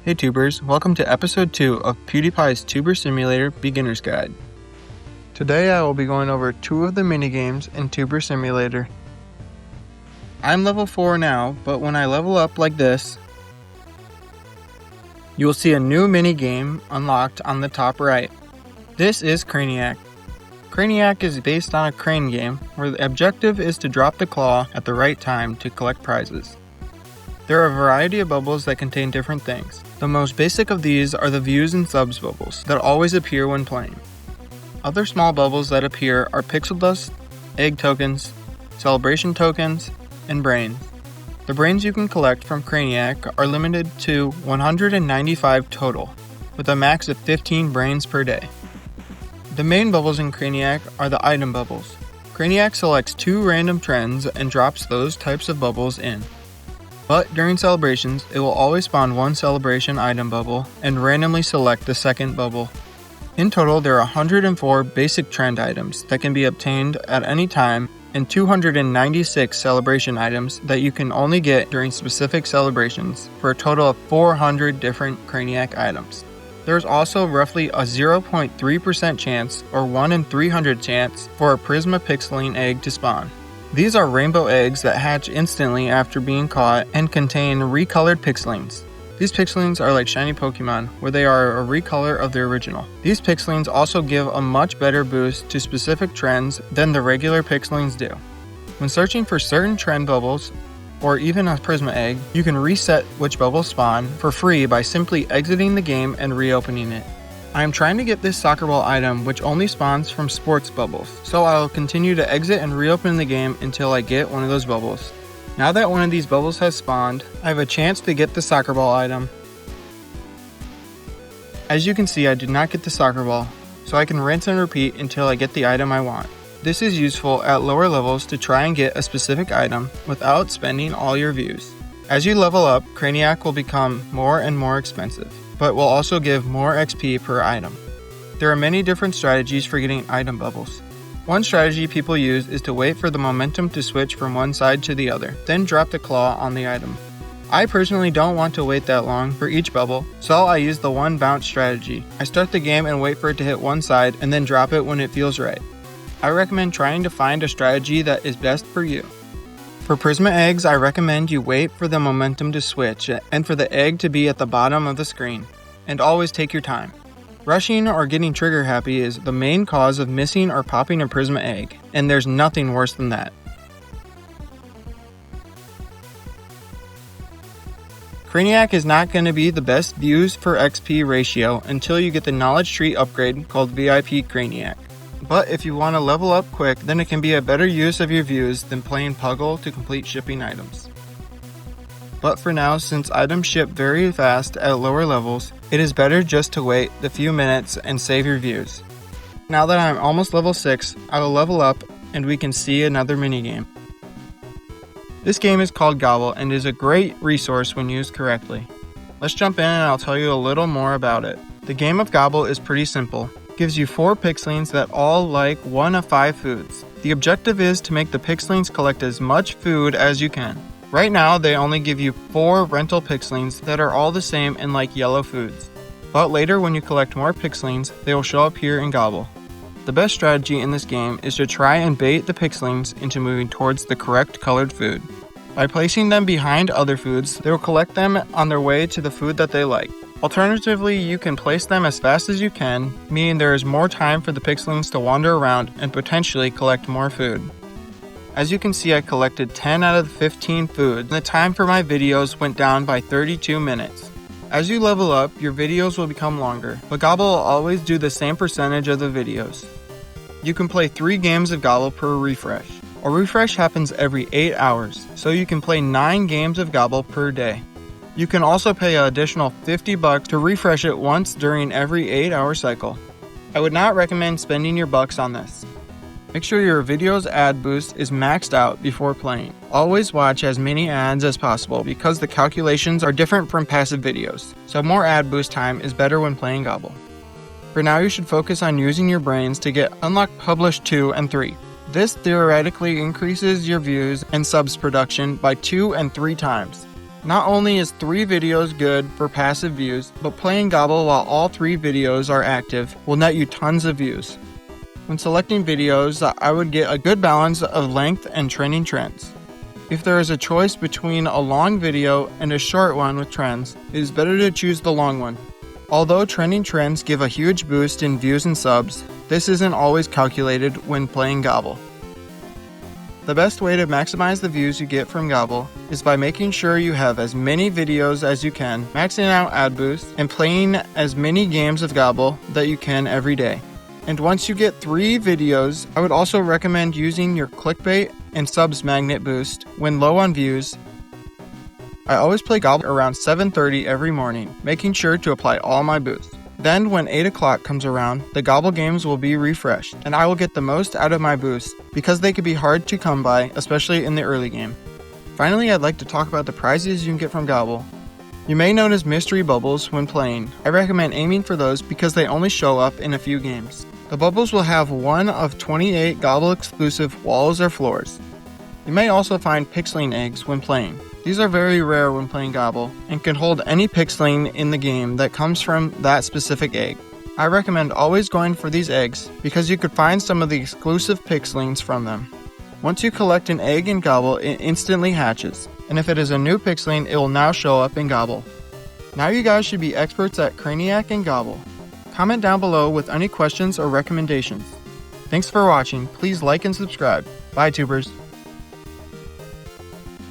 Hey tubers, welcome to episode 2 of PewDiePie's Tuber Simulator Beginner's Guide. Today I will be going over 2 of the minigames in Tuber Simulator. I'm level 4 now, but when I level up like this, you will see a new minigame unlocked on the top right. This is Craniac. Craniac is based on a crane game where the objective is to drop the claw at the right time to collect prizes. There are a variety of bubbles that contain different things. The most basic of these are the views and subs bubbles that always appear when playing. Other small bubbles that appear are pixel dust, egg tokens, celebration tokens, and brains. The brains you can collect from Craniac are limited to 195 total, with a max of 15 brains per day. The main bubbles in Craniac are the item bubbles. Craniac selects 2 random trends and drops those types of bubbles in. But during celebrations, it will always spawn 1 celebration item bubble and randomly select the second bubble. In total, there are 104 basic trend items that can be obtained at any time and 296 celebration items that you can only get during specific celebrations for a total of 400 different Craniac items. There's also roughly a 0.3% chance or 1 in 300 chance for a Prisma Pixeling egg to spawn. These are rainbow eggs that hatch instantly after being caught and contain recolored pixelings. These pixelings are like shiny Pokemon, where they are a recolor of the original. These pixelings also give a much better boost to specific trends than the regular pixelings do. When searching for certain trend bubbles, or even a Prisma egg, you can reset which bubbles spawn for free by simply exiting the game and reopening it. I am trying to get this soccer ball item which only spawns from sports bubbles, so I will continue to exit and reopen the game until I get one of those bubbles. Now that one of these bubbles has spawned, I have a chance to get the soccer ball item. As you can see, I did not get the soccer ball, so I can rinse and repeat until I get the item I want. This is useful at lower levels to try and get a specific item without spending all your views. As you level up, Craniac will become more and more expensive, but will also give more XP per item. There are many different strategies for getting item bubbles. One strategy people use is to wait for the momentum to switch from one side to the other, then drop the claw on the item. I personally don't want to wait that long for each bubble, so I use the one bounce strategy. I start the game and wait for it to hit one side and then drop it when it feels right. I recommend trying to find a strategy that is best for you. For Prisma eggs, I recommend you wait for the momentum to switch and for the egg to be at the bottom of the screen. And always take your time. Rushing or getting trigger happy is the main cause of missing or popping a Prisma egg, and there's nothing worse than that. Craniac is not going to be the best views for XP ratio until you get the knowledge tree upgrade called VIP Craniac. But if you want to level up quick, then it can be a better use of your views than playing Puggle to complete shipping items. But for now, since items ship very fast at lower levels, it is better just to wait the few minutes and save your views. Now that I'm almost level 6, I will level up and we can see another minigame. This game is called Gobble and is a great resource when used correctly. Let's jump in and I'll tell you a little more about it. The game of Gobble is pretty simple. It gives you 4 pixelings that all like 1 of 5 foods. The objective is to make the pixelings collect as much food as you can. Right now, they only give you 4 rental pixelings that are all the same and like yellow foods. But later when you collect more pixelings, they will show up here in Gobble. The best strategy in this game is to try and bait the pixelings into moving towards the correct colored food. By placing them behind other foods, they will collect them on their way to the food that they like. Alternatively, you can place them as fast as you can, meaning there is more time for the pixelings to wander around and potentially collect more food. As you can see, I collected 10 out of the 15 foods, and the time for my videos went down by 32 minutes. As you level up, your videos will become longer, but Gobble will always do the same percentage of the videos. You can play 3 games of Gobble per refresh. A refresh happens every 8 hours, so you can play 9 games of Gobble per day. You can also pay an additional $50 to refresh it once during every 8-hour cycle. I would not recommend spending your bucks on this. Make sure your video's ad boost is maxed out before playing. Always watch as many ads as possible because the calculations are different from passive videos, so more ad boost time is better when playing Gobble. For now, you should focus on using your brains to get Unlock Publish 2 and 3. This theoretically increases your views and subs production by 2 and 3 times. Not only is 3 videos good for passive views, but playing Gobble while all 3 videos are active will net you tons of views. When selecting videos, I would get a good balance of length and trending trends. If there is a choice between a long video and a short one with trends, it is better to choose the long one. Although trending trends give a huge boost in views and subs, this isn't always calculated when playing Gobble. The best way to maximize the views you get from Gobble is by making sure you have as many videos as you can, maxing out ad boosts, and playing as many games of Gobble that you can every day. And once you get 3 videos, I would also recommend using your clickbait and subs magnet boost when low on views. I always play Gobble around 7:30 every morning, making sure to apply all my boosts. Then when 8 o'clock comes around, the Gobble games will be refreshed, and I will get the most out of my boosts because they can be hard to come by, especially in the early game. Finally, I'd like to talk about the prizes you can get from Gobble. You may notice mystery bubbles when playing. I recommend aiming for those because they only show up in a few games. The bubbles will have one of 28 Gobble exclusive walls or floors. You may also find pixeling eggs when playing. These are very rare when playing Gobble and can hold any pixeling in the game that comes from that specific egg. I recommend always going for these eggs because you could find some of the exclusive pixelings from them. Once you collect an egg in Gobble, it instantly hatches, and if it is a new pixeling, it will now show up in Gobble. Now you guys should be experts at Craniac and Gobble. Comment down below with any questions or recommendations. Thanks for watching. Please like and subscribe. Bye, tubers.